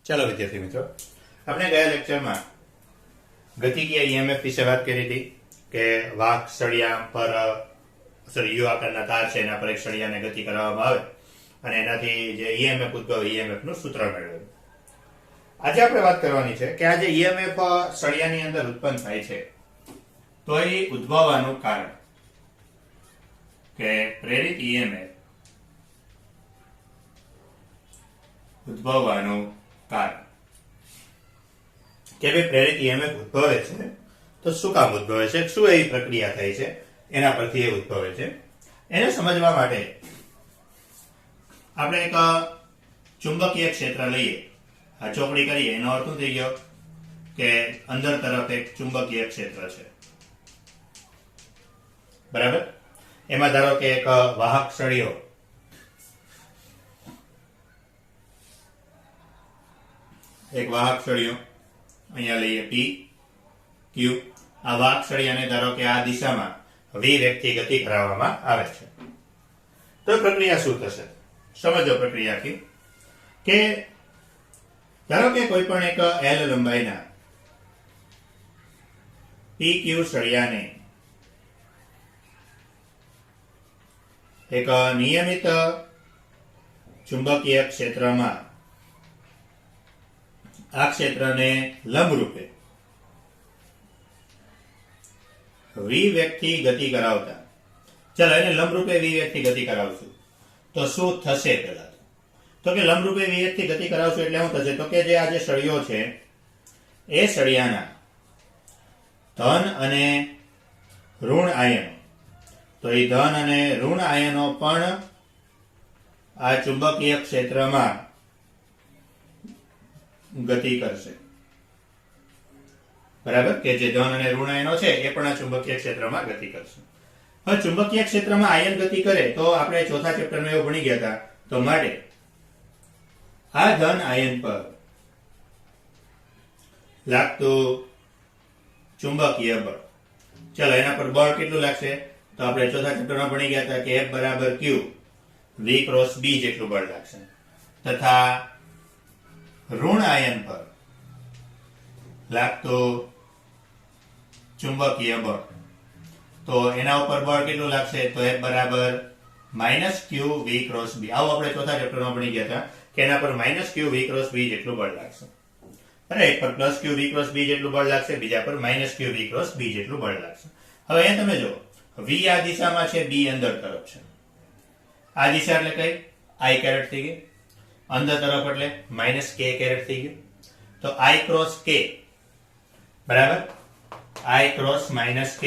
ચાલો વિદ્યાર્થી મિત્રો, આપણે ગયા લેક્ચરમાં ગતિકીય ઈએમએફ વિશે વાત કરી હતી કે વાહક સળિયા પર યુ આકારના તાર છે એના પર એક સળિયાને ગતિ કરવામાં આવે અને એનાથી જે ઈએમએફ ઉદ્ભવે ઈએમએફ નું સૂત્ર મેળવ્યું. આજે આપણે વાત કરવાની છે કે આ જે ઈએમએફ સળિયાની અંદર ઉત્પન્ન થાય છે તો એ ઉદ્ભવવાનું કારણ કે પ્રેરિત ઈએમએફ ઉદ્ભવવાનું કારણ કે ભાઈ પ્રેરિત ઈએમએફ ઉદ્ભવે છે તો શું કામ ઉદ્ભવે છે, શું એવી પ્રક્રિયા થઈ છે એના પરથી એ ઉદ્ભવે છે. એને સમજવા માટે આપણે એક ચુંબકીય ક્ષેત્ર લઈએ, આ ચોકડી કરીએ, એનો અર્થ શું થઈ ગયો કે અંદર તરફ એક ચુંબકીય ક્ષેત્ર છે, બરાબર. એમાં ધારો કે એક વાહક સળિયો અહીંયા લઈએ P Q. આ વાહક સળિયાને ધારો કે આ દિશામાં v વેગથી ગતિ કરાવવામાં આવે છે. તો પ્રક્રિયા શું થશે સમજો. પ્રક્રિયા કે ધારો કે કોઈ પણ એક L લંબાઈના PQ સળિયાને એક નિયમિત ચુંબકીય ક્ષેત્રમાં આ ક્ષેત્રને લંબરૂપે v વેગથી ગતિ કરાવતા, ચાલો એને લંબરૂપે v વેગથી ગતિ કરાવશું તો શું થશે? પેલા તો કે લંબરૂપે v વેગથી ગતિ કરાવશું એટલે શું થશે? તો કે જે આ જે સળિયો છે એ સળિયાના ધન અને ઋણ આયનો, તો એ ધન અને ઋણ આયનો પણ આ ચુંબકીય ક્ષેત્રમાં ગતિ કરશે, બરાબર. કે જે ધન અને ઋણ આયનો છે એ પણ આ ચુંબકીય ક્ષેત્રમાં ગતિ કરશે. હવે ચુંબકીય ક્ષેત્રમાં આયન ગતિ કરે તો આપણે ચોથા ચેપ્ટરમાં એવું ભણી ગયા હતા, તો માટે આ ધન આયન પર લાગતું ચુંબકીય બળ, ચાલો એના પર બળ કેટલું લાગશે? તો આપણે ચોથા ચેપ્ટરમાં ભણી ગયા હતા કે F બરાબર Q V ક્રોસ B જેટલું બળ લાગશે. તથા ઋણ આયન પર લાગતું ચુંબકીય બળ, તો એના ઉપર બળ કેટલું લાગશે? તો F બરાબર -Q V ક્રોસ B. આવું આપણે ચોથા ચેપ્ટરમાં ભણી ગયા હતા કે એના પર -Q V ક્રોસ B જેટલું બળ લાગશે. અરે એક પર +Q V ક્રોસ B જેટલું બળ લાગશે, બીજા પર -Q V ક્રોસ B જેટલું બળ લાગશે. હવે એ તમે જો V આ દિશામાં છે, B અંદર તરફ છે. આ દિશા એટલે કઈ? I કેરેટ થઈ ગઈ. અંદર તરફ એટલે -K કેરેટ થઈ ગયું. તો I ક્રોસ K, બરાબર, I ક્રોસ -K.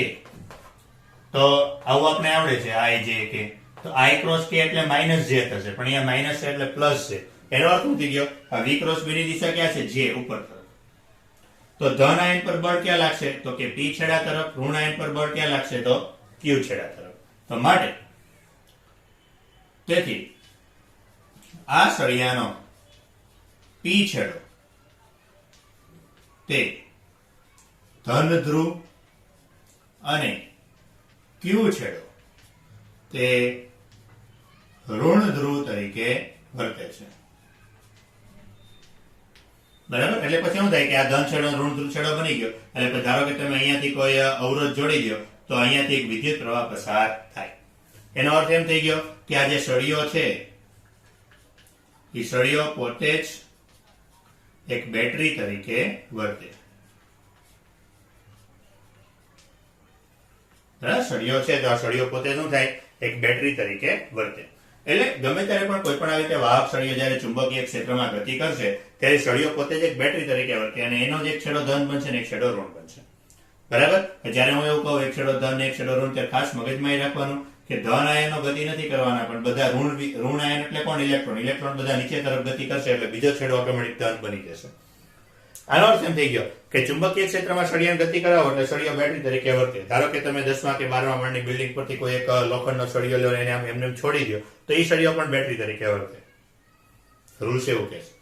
તો આવું આપણે આવડે છે I J K. તો I ક્રોસ K એટલે -J થશે, પણ અહીંયા માઇનસ છે એટલે પ્લસ છે. એનો અર્થ શું થઈ ગયો? આ V ક્રોસ B ની દિશા ક્યાં છે? J ઉપર તરફ. તો ધન આયન પર બળ ક્યાં લાગશે? તો કે P છેડા તરફ. ઋણ આયન પર બળ ક્યાં લાગશે? તો Q છેડા તરફ. તો માટે તેથી આ સળિયાનો P છેડો તે ધન ધ્રુવ અને Q છેડો તે ઋણ ધ્રુવ તરીકે વર્તે છે, બરાબર. એટલે પછી શું થાય કે આ ધન છેડો ઋણ ધ્રુવ છેડો બની ગયો. એટલે ધારો કે તમે અહીંયાથી કોઈ અવરોધ જોડી દો તો અહીંયાથી એક વિદ્યુત પ્રવાહ પસાર થાય. એનો અર્થ એમ થઈ ગયો કે આ જે સળિયો છે એ સળિયો પોતે જ એક બેટરી તરીકે વર્તે. સળિયો છે તો આ સળિયો પોતે શું થાય? એક બેટરી તરીકે વર્તે. એટલે ગમે ત્યારે પણ કોઈ પણ આવી રીતે વાહક સળિયો જ્યારે ચુંબકીય ક્ષેત્રમાં ગતિ કરશે ત્યારે સળિયો પોતે જ એક બેટરી તરીકે વર્તે અને એનો જ એક છેડો ધન બનશે ને એક છેડો ઋણ બનશે, બરાબર. જ્યારે હું એવું કહું એક છેડો ધન ને એક છેડો ઋણ, ત્યારે ખાસ મગજમાં એ રાખવાનું કે ધન આયનો ગતિ નથી કરવાના, પણ બધા ઋણ આયન એટલે કોણ? ઇલેક્ટ્રોન બધા નીચે તરફ ગતિ કરશે એટલે બીજો છેડો ઓટોમેટિક ધન બની જશે. આનો અર્થ એમ થઈ ગયો કે ચુંબકીય ક્ષેત્રમાં સળિયાની ગતિ કરાવો એટલે સળિયો બેટરી તરીકે વર્તે. ધારો કે તમે 10મા કે 12મા માળની બિલ્ડિંગ પરથી કોઈ એક લોખંડનો સળિયો લો એને આમ એમને છોડી દો તો એ સળિયો પણ બેટરી તરીકે વર્તે. રૂલ્સ એવું કે છે,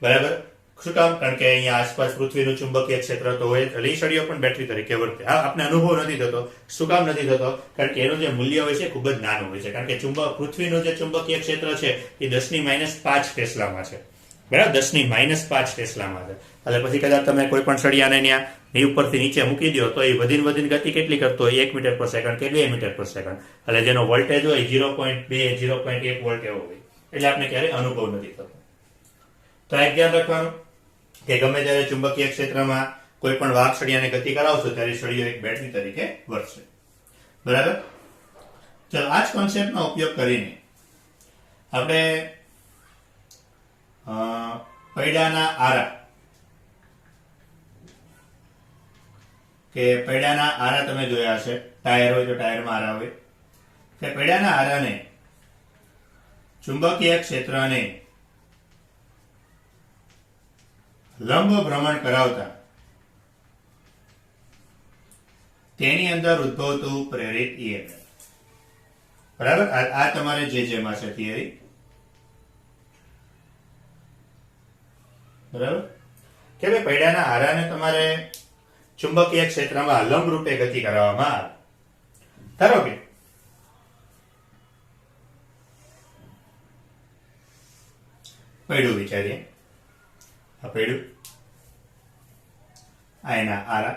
બરાબર. શું કામ? કારણ કે અહીંયા આસપાસ પૃથ્વીનું ચુંબકીય ક્ષેત્ર તો હોય એટલે એ સળિયો પણ બેટરી તરીકે વર્તે. હા, આપણે અનુભવ નથી થતો. શું કામ નથી થતો? કારણ કે એનું જે મૂલ્ય હોય છે ખૂબ જ નાનું હોય છે. કારણ કે પૃથ્વીનું જે ચુંબકીય ક્ષેત્ર છે એ 10⁻⁵ ટેસ્લામાં છે. બરાબર 10⁻5 ટેસ્લામાં છે. એટલે પછી કદાચ તમે કોઈ પણ સળિયાને ત્યાં એ ઉપરથી નીચે મૂકી દો તો એ વધીને ગતિ કેટલી કરતો હોય 1 મીટર પર સેકન્ડ કે 2 મીટર પર સેકન્ડ. એટલે જેનો વોલ્ટેજ હોય 0.2 0.1 વોલ્ટ એવો હોય. એટલે આપણે ક્યારેય અનુભવ નથી થતો. તો એક ધ્યાન રાખવાનું કે ગમે ત્યારે ચુંબકીય ક્ષેત્રમાં કોઈ પણ વાહક સળિયાને ગતિ કરાવશો ત્યારે સળિયો એક બેટરી તરીકે વર્તશે. બરાબર. ચલો આ જ કોન્સેપ્ટનો ઉપયોગ કરીને આપણે પૈડાના આરા કે પૈડાના આરા તમે જોયા હશે. ટાયર હોય તો ટાયરમાં આરા હોય. કે પૈડાના આરાને ચુંબકીય ક્ષેત્રને લંબ ભ્રમણ કરાવતા તેની અંદર ઉદ્ભવતું પ્રેરિત EMF. બરાબર. આ તમારે જે માં છે થિયરી. બરાબર. કે ભાઈ પૈડાના આરાને તમારે ચુંબકીય ક્ષેત્રમાં લંબ રૂપે ગતિ કરાવવામાં આવે. ધારો કે પૈડું વિચારીએ. આ પૈડું, આ એના આરા.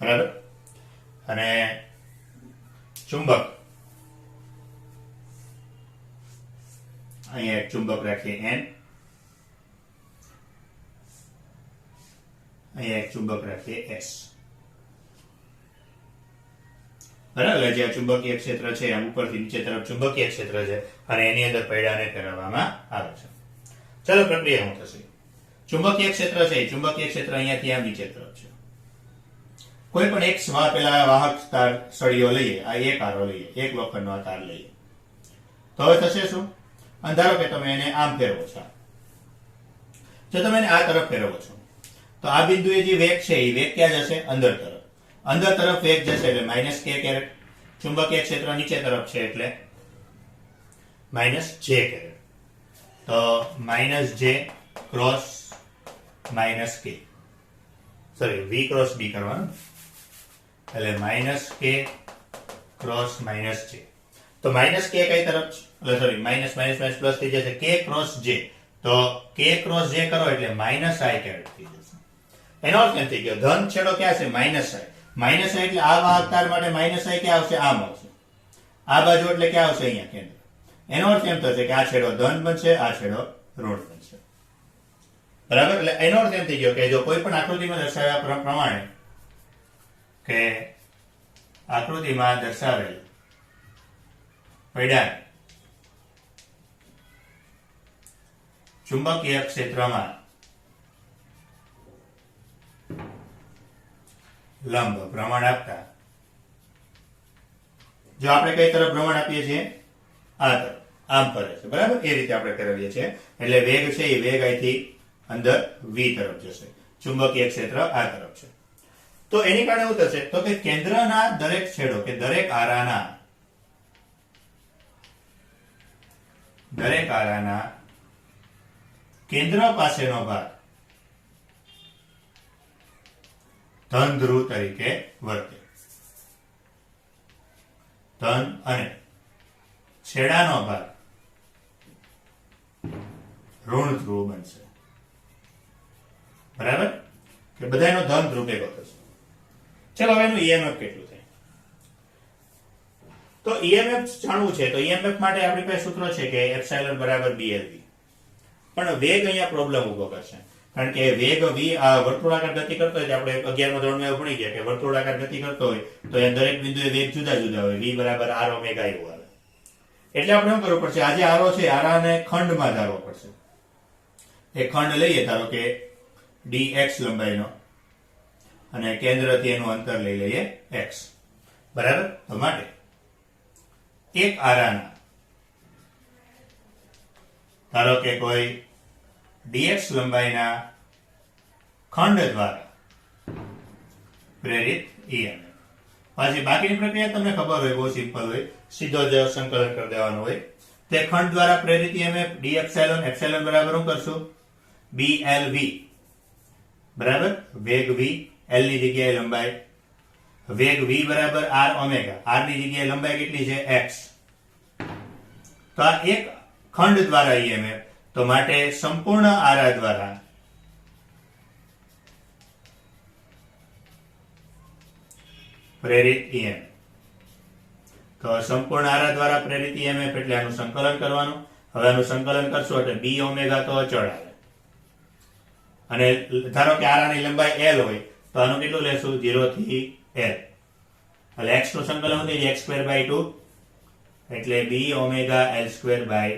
બરાબર. અને ચુંબક, અહીંયા એક ચુંબક રાખીએ N, અહીંયા એક ચુંબક રાખીએ S. બરાબર. જે આ ચુંબકીય ક્ષેત્ર છે આમ ઉપરથી નીચે તરફ ચુંબકીય ક્ષેત્ર છે અને એની અંદર પૈડાને ફેરવવામાં આવે છે. ચલો પ્રક્રિયા શું થશે. ચુંબકીય ક્ષેત્ર છે, ચુંબકીય ક્ષેત્ર અહીંયાથી આમ નીચે તરફ છે. કોઈ પણ એક પેલા વાહક તાર સળિયો લઈએ, આ એક આરો લઈએ, એક લોખંડનો આ તાર લઈએ, તો હવે થશે શું? ધારો કે તમે એને આમ ફેરવો છો. જો તમે એને આ તરફ ફેરવો છો તો આ બિંદુએ જે વેગ છે એ વેગ ક્યાં જશે? અંદર તરફ. અંદર તરફ વેગ જશે એટલે -k કેરેટ. ચુંબકીય ક્ષેત્ર નીચે તરફ છે એટલે -j કેરેટ. તો -j cross -k, sorry v cross b કરવાનું, એટલે -k ક્રોસ -j. તો -k કઈ તરફ? એટલે સોરી માઇનસ પ્લસ થઈ જશે k ક્રોસ j. તો k ક્રોસ j કરો એટલે -i કેરેટ થઈ જશે. એનો અર્થ એમ થઈ ગયો ધન છેડો ક્યાં છે? -i. -i એટલે આ વાહક તાર માટે -i ક્યાં આવશે? આમ આવશે. આ બાજુ એટલે ક્યાં આવશે? અહીંયા કેન્દ્ર. એનો અર્થ એમ થશે કે આ છેડો ધન બનશે, આ છેડો ઋણ બનશે. બરાબર. એટલે એનો અર્થ એમ થઈ ગયો કે જો કોઈ પણ આકૃતિમાં દર્શાવ્યા પ્રમાણે કે આકૃતિમાં દર્શાવેલ પૈડા ચુંબકીય ક્ષેત્રમાં લંબ ભ્રમણ આપતા, જો આપણે કઈ તરફ ભ્રમણ આપીએ છીએ? આ તરફ, આમ ફરે છે. બરાબર. એ રીતે આપણે ફેરવીએ છીએ. એટલે વેગ છે એ વેગ અહીંથી અંદર v તરફ જશે. ચુંબકીય ક્ષેત્ર આ તરફ છે. તો એની કારણે શું થશે? તો કે કેન્દ્રના દરેક છેડો કે દરેક આરાના કેન્દ્ર પાસેનો ભાગ ધન ધ્રુવ તરીકે વર્તે. ધન અને છેડાનો ભાગ ઋણ ધ્રુવ બનશે. બરાબર. કે બધાનો ધન ધ્રુવ ભેગો થશે. ચલો હવે એનું EMF કેટલું થાય? તો EMF જાણવું છે તો EMF માટે આપણી પાસે સૂત્ર છે કે એપ્સિલોન બરાબર BLV. પણ વેગ અહીંયા પ્રોબ્લેમ ઉભો કરશે. કારણ કે વેગ v આ વર્તુળાકાર ગતિ કરતો હોય, આપણે 11મા ધોરણમાં ભણી ગયા કે વર્તુળાકાર ગતિ કરતો હોય તો એ દરેક બિંદુએ વેગ જુદા જુદા હોય. v બરાબર r ઓમેગા એવું આવે. એટલે આપણે શું કરવું પડશે? આ જે આરો છે આરાને ખંડમાં ધારવો પડશે. એ ખંડ લઈએ ધારો કે dx લંબાઈનો અને કેન્દ્રથી એનું અંતર લઈ લઈએ x. બરાબર. તો માટે એક આરાના ધારો કે કોઈ dx લંબાઈના ખંડ દ્વારા પ્રેરિત EMF. પછી બાકીની પ્રક્રિયા તમને ખબર હોય, બહુ સિમ્પલ હોય, સીધો જ સંકલન કરી દેવાનું હોય. તે ખંડ દ્વારા પ્રેરિત EMF d એપ્સિલોન, એપ્સિલોન બરાબર શું કરશું? BLV બરાબર, વેગ v, l ની જગ્યાએ લંબાઈ, વેગ v બરાબર r ઓમેગા, r ની જગ્યાએ લંબાઈ કેટલી છે x. તો આ એક ખંડ દ્વારા EMF, તો માટે સંપૂર્ણ આરા દ્વારા પ્રેરિત EMF. તો સંપૂર્ણ આરા દ્વારા પ્રેરિત EMF એટલે આનું સંકલન કરવાનું. હવે આનું સંકલન કરશો એટલે b ઓમેગા તો અચળ આવે, અને ધારો કે આરાની લંબાઈ l હોય તો આનું કેટલું લેશું 0 થી l, એટલે x નું સંકલન શું થઈ જાય x²/2 એટલે b omega l²/2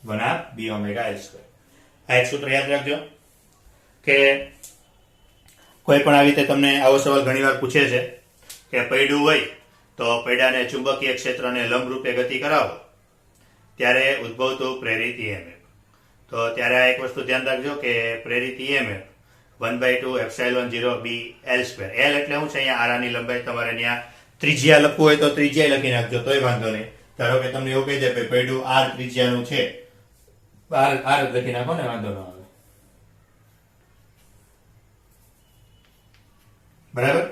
1/2 b omega l². આ એક સૂત્ર યાદ રાખજો કે કોઈ પણ આવી રીતે તમને આવો સવાલ ઘણીવાર પૂછે છે કે પૈડું હોય તો પૈડાને ચુંબકીય ક્ષેત્રને લંબરૂપે ગતિ કરાવો ત્યારે ઉદ્ભવતું પ્રેરિત EMF. તો ત્યારે આ એક વસ્તુ ધ્યાન રાખજો કે પ્રેરિત EMF 1/2 ε0 b l². l એટલે શું છે, અહીંયા આરાની લંબાઈ, તમારે ત્યાં ત્રિજ્યા લખવું હોય તો ત્રિજ્યા લખી નાખજો તોય વાંધો નહીં. ધારો કે તમને એવું કહી દે કે પૈડું r ત્રિજ્યાનું છે, r લખી નાખો ને, વાંધો ન આવે. બરાબર,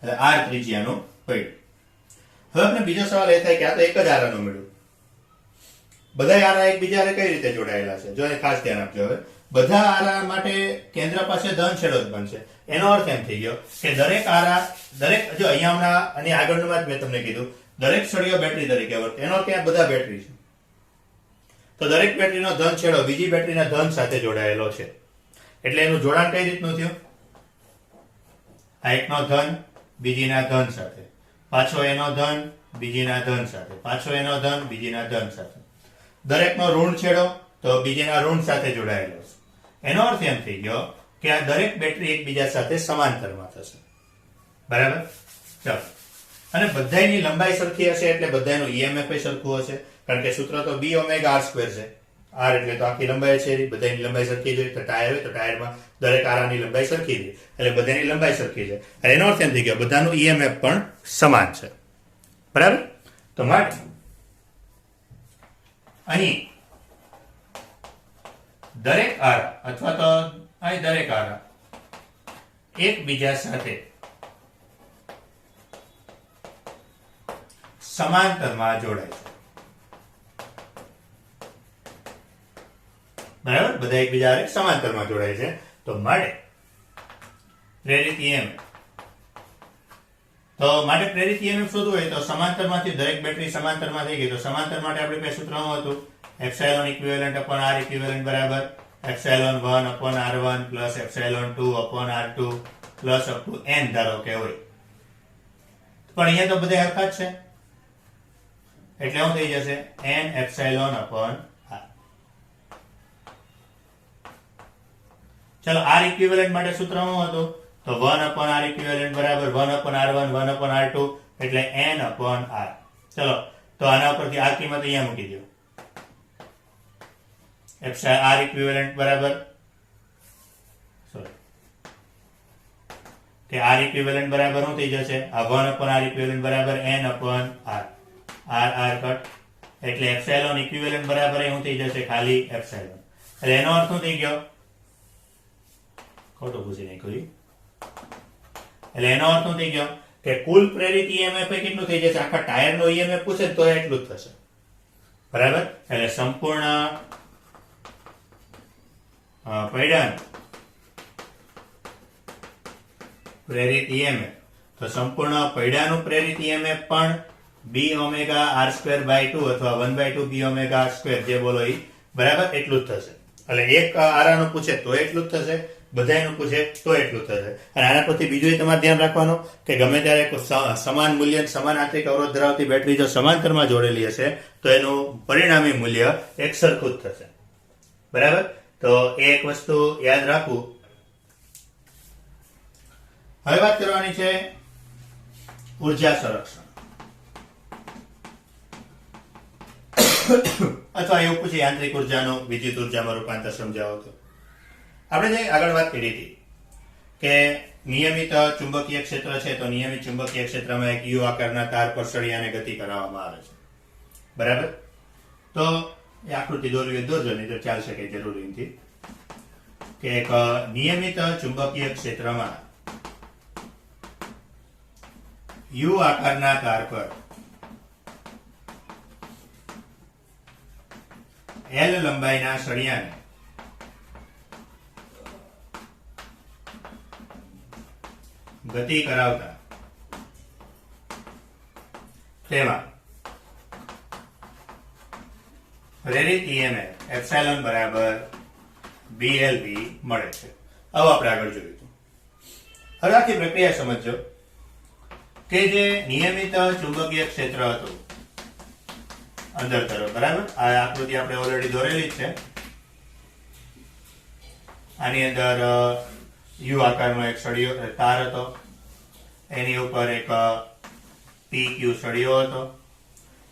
એટલે r ત્રિજ્યાનું પૈડું. હવે આપણે બીજો સવાલ એ થાય કે આ તો એક જ આરાનું મળ્યું, બધા આરા એકબીજા કઈ રીતે જોડાયેલા છે, જો એ ખાસ ધ્યાન આપજો. હવે બધા આરા માટે કેન્દ્ર પાસે ધન છેડો જ બનશે. એનો અર્થ એમ થઈ ગયો કે દરેક આરા, દરેક, જો અહીંયા હમણાં અને આગળનું વાત મેં તમને કીધું, દરેક સળિયો બેટરી તરીકે વર્તે. એનો અર્થ આ બધા બેટરી છે, તો દરેક બેટરીનો ધન છેડો બીજી બેટરીના ધન સાથે જોડાયેલો છે. એટલે એનું જોડાણ કઈ રીતનું થયું, આ એકનો ધન બીજીના ધન સાથે, પાછો એનો ધન બીજીના ધન સાથે, પાછો એનો ધન બીજીના ધન સાથે. દરેકનો ઋણ છેડો તો બીજીના ઋણ સાથે જોડાયેલો છે. એનો અર્થ એમ થઈ ગયો કે આ દરેક બેટરી એકબીજા સાથે સમાંતરમાં થશે. બરાબર, ચાલો. અને બધાયની લંબાઈ સરખી હશે એટલે બધાયનું EMF સરખું હશે, કારણ કે સૂત્ર તો b ઓમેગા r² છે. r એટલે તો આખી લંબાઈ છે, બધાયની લંબાઈ સરખી જોઈએ. તો ટાયર હોય તો ટાયરમાં દરેક આરાની લંબાઈ સરખી છે, એટલે બધાની લંબાઈ સરખી છે. એનો અર્થ એમ થઈ ગયો બધાનું EMF પણ સમાન છે. બરાબર, તો માટે અહીં દરેક આરા અથવા તો અહીં દરેક આરા એકબીજા સાથે સમાંતરમાં જોડાય છે. બરાબર, બધા એકબીજા સમાંતરમાં જોડાય છે. તો માટે પ્રેરિત EMF, તો માટે પ્રેરિત EMF શોધવું હોય તો સમાંતરમાંથી દરેક બેટરી સમાંતરમાં થઈ ગઈ. તો સમાંતર માટે આપણે પાસે સૂત્ર શું હતું, epsilon equivalent upon r equivalent બરાબર epsilon 1 upon r1 plus epsilon 2 upon r2 plus up to n ધારો કે હોય. પણ અહીંયા તો બધા હરખા જ છે એટલે શું થઈ જશે n એપ્સિલોન અપોન r. ચલો r ઇક્વિવેલન્ટ માટે સૂત્ર શું હતું, તો 1 અપોન r ઇક્વિવેલન્ટ બરાબર 1 અપોન r1 1 અપોન r2 એટલે n અપોન r. ચલો, તો આના ઉપરથી આ કિંમત અહીંયા મૂકી દો. r ઇક્વિવેલન્ટ બરાબર, સોરી, કે r ઇક્વિવેલન્ટ બરાબર શું થઈ જશે, આ 1 અપોન r ઇક્વિવેલન્ટ બરાબર n upon r, r cut, એટલે એપ્સિલોન ઇક્વિવેલન્ટ બરાબર શું થઈ જશે ખાલી એપ્સિલોન. એટલે એનો અર્થ શું થઈ ગયો, ખોટું પૂછી નાખ્યું. એટલે એનો અર્થ શું થઈ ગયો કે કુલ પ્રેરિત EMF કેટલું થઈ જશે, આખા ટાયરનો EMF પૂછે તો એટલું જ થશે. બરાબર, એટલે સંપૂર્ણ પૈડાનું પ્રેરિત EMF, તો સંપૂર્ણ પૈડાનું પ્રેરિત EMF પણ b ઓમેગા r²/2 અથવા 1/2 b ઓમેગા r², જે બોલો એ બરાબર એટલું જ થશે. એટલે એક આરાનું પૂછે તો એટલું જ થશે, બધાયનું પૂછે તો એટલું થશે. અને આના પરથી બીજું તમારે ધ્યાન રાખવાનું કે ગમે ત્યારે સમાન મૂલ્ય સમાન આંતરિક અવરોધ ધરાવતી બેટરી જો સમાંતરમાં જોડેલી હશે તો એનું પરિણામી મૂલ્ય એક સરખું જ થશે. બરાબર, તો એ એક વસ્તુ યાદ રાખવું. હવે વાત કરવાની છે ઉર્જા સંરક્ષણ અથવા એવું પૂછે યાંત્રિક ઉર્જાનું વિદ્યુત ઉર્જામાં રૂપાંતર સમજાવો. તો આપણે જે આગળ વાત કરી હતી કે નિયમિત ચુંબકીય ક્ષેત્ર છે, તો નિયમિત ચુંબકીય ક્ષેત્રમાં એક યુ આકારના તાર પર સળિયાને ગતિ કરાવવામાં આવે છે. બરાબર, તો એ આકૃતિ દોરવી દોરજો, નહીં તો ચાલશે કે જરૂરી નથી. કે એક નિયમિત ચુંબકીય ક્ષેત્રમાં યુ આકારના તાર પર એલ લંબાઈના સળિયાને ગતિ કરાવતા તેમાં પ્રેરિત EMF એપ્સાઇલોન બરાબર BLV મળે છે. હવે આપણે આગળ જોયું હતું. હવે આખી પ્રક્રિયા સમજો કે જે નિયમિત ચુંબકીય ક્ષેત્ર હતું અંદર તરફ, બરાબર, આ આકૃતિ આપણે ઓલરેડી દોરેલી જ છે. આની અંદર યુ આકારનો એક સળિયો તાર હતો, એની ઉપર એક PQ સળિયો હતો.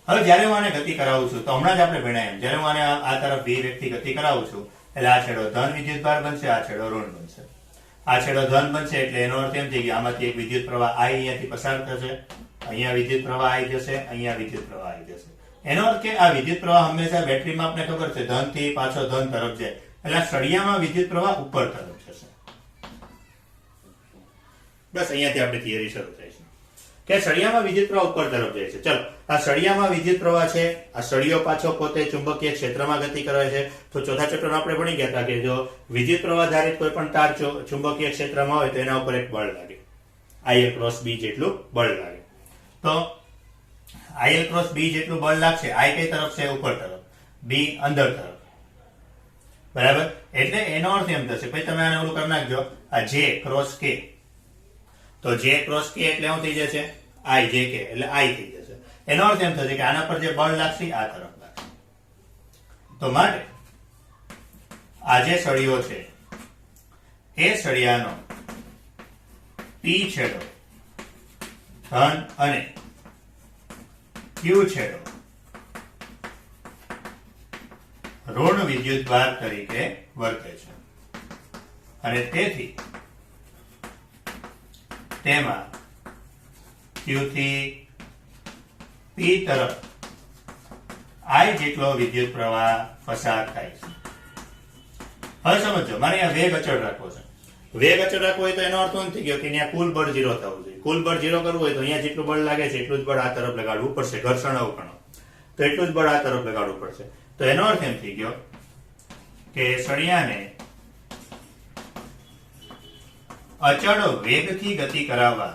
હવે જ્યારે હું આને ગતિ કરાવું છું તો હમણાં જ આપણે ભણ્યા એમ, જ્યારે હું આને આ તરફ V વેગથી ગતિ કરાવું છું એટલે આ છેડો ધન વિદ્યુતભાર બનશે, આ છેડો ઋણ બનશે. આ છેડો ધન બનશે એટલે એનો અર્થ એમ થઈ ગયો આમાંથી એક વિદ્યુત પ્રવાહ I અહીંયાથી પસાર થશે, અહીંયા વિદ્યુત પ્રવાહ I જશે, અહીંયા વિદ્યુત પ્રવાહ I જશે. એનો અર્થ કે આ વિદ્યુત પ્રવાહ હંમેશા બેટરીમાં આપણે ખબર છે ધન થી પાછો ધન તરફ જાય, એટલે આ સળિયામાં વિદ્યુત પ્રવાહ ઉપર તરફ જશે. બસ અહીંયાથી આપણે થિયરી શરૂ થાય છે કે સળિયામાં વિદ્યુત પ્રવાહ ઉપર તરફ જાય છે. ચલો, આ સળિયામાં વિદ્યુત પ્રવાહ છે, આ સળિયો પાછો પોતે ચુંબકીય ક્ષેત્રમાં ગતિ કરે છે. તો ચોથા ચેપ્ટરમાં આપણે ભણી ગયા હતા કે જો વિદ્યુત પ્રવાહ ધારિત કોઈ પણ તાર ચુંબકીય ક્ષેત્રમાં હોય તો એના ઉપર એક બળ લાગે, IL ક્રોસ B જેટલું બળ લાગે. તો IL ક્રોસ B જેટલું બળ લાગશે. I કઈ તરફ છે? ઉપર તરફ, B અંદર તરફ, બરાબર. એટલે એનો અર્થ એમ થશે, પછી તમે આને ઓલું કરી નાખજો, આ J ક્રોસ K, તો J ક્રોસ K એટલે શું થઈ જશે? I J K એટલે I થઈ જશે. એનો અર્થ એમ થશે કે આના પર જે બળ લાગશે આ તરફ લાગશે. તો માટે આ જે સળિયો છે એ સળિયાનો P છેડો ધન અને Q છેડો ઋણ વિદ્યુતભાર તરીકે વર્તે છે અને તેથી તેમાં Q થી P તરફ I જેટલો વિદ્યુત પ્રવાહ પસાર થાય છે. હવે સમજો, મારે અહીંયા વેગ અચળ રાખવો છે. વેગ અચળ રાખવો હોય તો એનો અર્થ શું થઈ ગયો કે અહીંયા કુલ બળ 0 થવું જોઈએ. કુલ બળ 0 કરવું હોય તો અહીંયા જેટલું બળ લાગે છે એટલું જ બળ આ તરફ લગાડવું પડશે, ઘર્ષણ અવકણો, તો એટલું જ બળ આ તરફ લગાડવું પડશે. તો એનો અર્થ એમ થઈ ગયો કે સળિયાને અચળ વેગથી ગતિ કરાવવા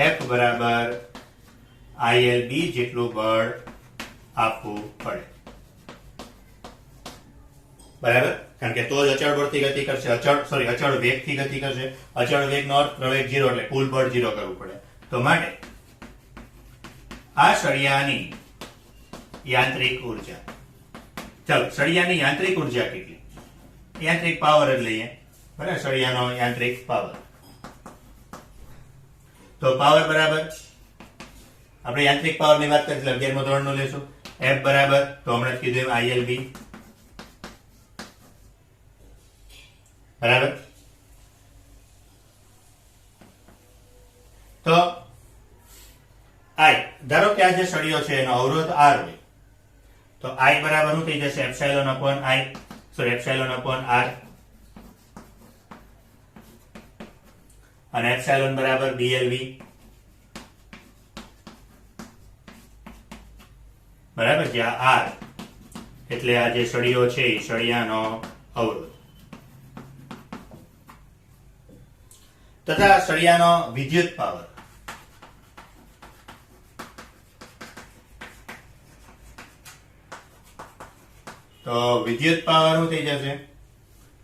F બરાબર ILB જેટલું બળ આપવું પડે, બરાબર. કારણ કે તો જ અચળ બળથી ગતિ કરશે, અચળ વેગથી ગતિ કરશે. અચળ વેગનો અર્થ પ્રવેગ 0 એટલે કુલ બળ 0 કરવું પડે. તો માટે આ સળિયાની યાંત્રિક ઉર્જા, ચાલો સળિયાની યાંત્રિક ઉર્જા કેટલી? યાંત્રિક પાવર જ લઈએ, બરાબર, સળિયાનો યાંત્રિક પાવર. તો પાવર બરાબર આપણે યાંત્રિક પાવર ની વાત કરીએ 11મા ધોરણનું લેશું. F બરાબર તો હમણાં જ કીધું એમ ILB, બરાબર. તો I ધારો કે આ જે સળિયો છે એનો અવરોધ R હોય તો I બરાબર શું થઈ જશે? એપ્સાઇલોન અપોન R, અને એપ્સાઇલોન બરાબર BLV, બરાબર. જ્યાં R એટલે આ જે સળિયો છે એ સળિયાનો અવરોધ તથા સળિયાનો વિદ્યુત પાવર. તો વિદ્યુત પાવર શું થઈ જશે?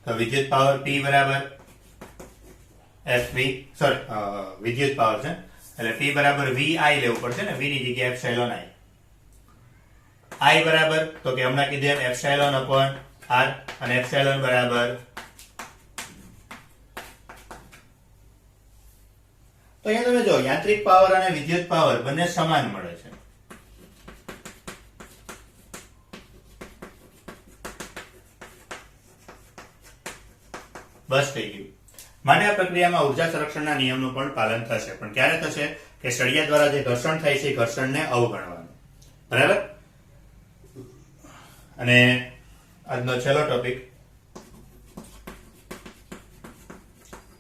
તો વિદ્યુત પાવર P બરાબર FV, વિદ્યુત પાવર છે એટલે P બરાબર VI લેવું પડશે ને, V ની જગ્યાએ એપ્સાઇલોન I બરાબર તો કે હમણાં કીધું એમ એપ્સાઇલોન અપોન R, અને એપ્સાઇલોન બરાબર તો અહીંયા તમે જો યાંત્રિક પાવર અને વિદ્યુત પાવર બંને સમાન મળે છે. બસ થઈ ગયું. માટે આ પ્રક્રિયામાં ઉર્જા સંરક્ષણના નિયમનું પણ પાલન થશે, પણ ક્યારે થશે? કે સળિયા દ્વારા જે ઘર્ષણ થાય છે ઘર્ષણને અવગણવાનું, બરાબર. અને આજનો છેલ્લો ટોપિક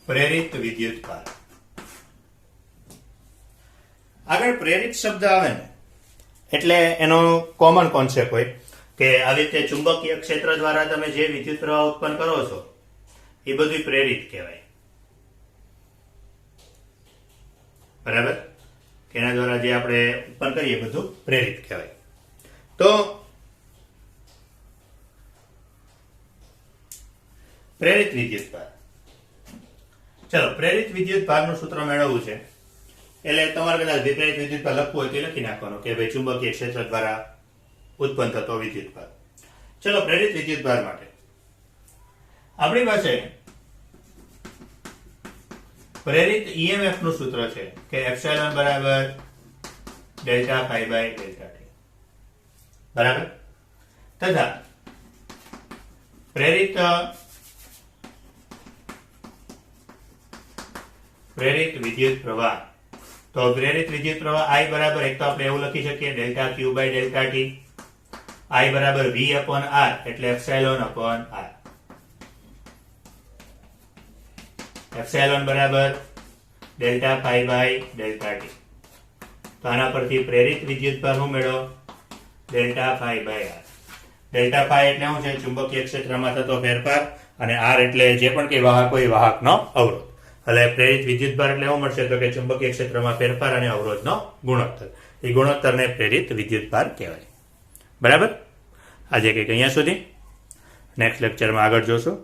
પ્રેરિત વિદ્યુત ભાર. આગળ પ્રેરિત શબ્દ આવે ને એટલે એનો કોમન કોન્સેપ્ટ હોય કે આવી રીતે ચુંબકીય ક્ષેત્ર દ્વારા તમે જે વિદ્યુત પ્રવાહ ઉત્પન્ન કરો છો એ બધું પ્રેરિત કહેવાય. બરાબર? કે એના દ્વારા જે આપણે ઉત્પન્ન કરીએ બધું પ્રેરિત કહેવાય. તો પ્રેરિત વિદ્યુત ભાર. ચલો, પ્રેરિત વિદ્યુત ભારનું સૂત્ર મેળવવું છે એટલે તમારે કદાચ પ્રેરિત વિદ્યુત ભાર લખવું હોય તો લખી નાખવાનું કે ભાઈ ચુંબકીય ક્ષેત્ર દ્વારા ઉત્પન્ન થતો વિદ્યુત ભાર. ચલો, પ્રેરિત વિદ્યુત ભાર માટે આપણી પાસે પ્રેરિત EMF નું સૂત્ર છે કે એપ્સિલોન બરાબર delta phi by delta T. બરાબર? તથા પ્રેરિત વિદ્યુત પ્રવાહ, તો પ્રેરિત વિદ્યુત પ્રવાહ I બરાબર એક તો આપણે એવું લખી શકીએ delta Q by delta T. I બરાબર V અપોન R એટલે એપ્સિલોન અપોન R. એપ્સિલોન બરાબર delta phi by delta T. તો આના પરથી પ્રેરિત વિદ્યુત ભાર શું મેળવો? Delta phi by R. Delta phi એટલે શું છે? ચુંબકીય ક્ષેત્રમાં થતો ફેરફાર, અને R એટલે જે પણ કઈ વાહક હોય વાહકનો અવરોધ. એટલે પ્રેરિત વિદ્યુત ભાર એટલે શું મળશે? તો કે ચુંબકીય ક્ષેત્રમાં ફેરફાર અને અવરોધનો ગુણોત્તર. એ ગુણોત્તરને પ્રેરિત વિદ્યુત ભાર કહેવાય. બરાબર? આજે કંઈક અહીંયા સુધી. નેક્સ્ટ લેક્ચરમાં આગળ જોશું.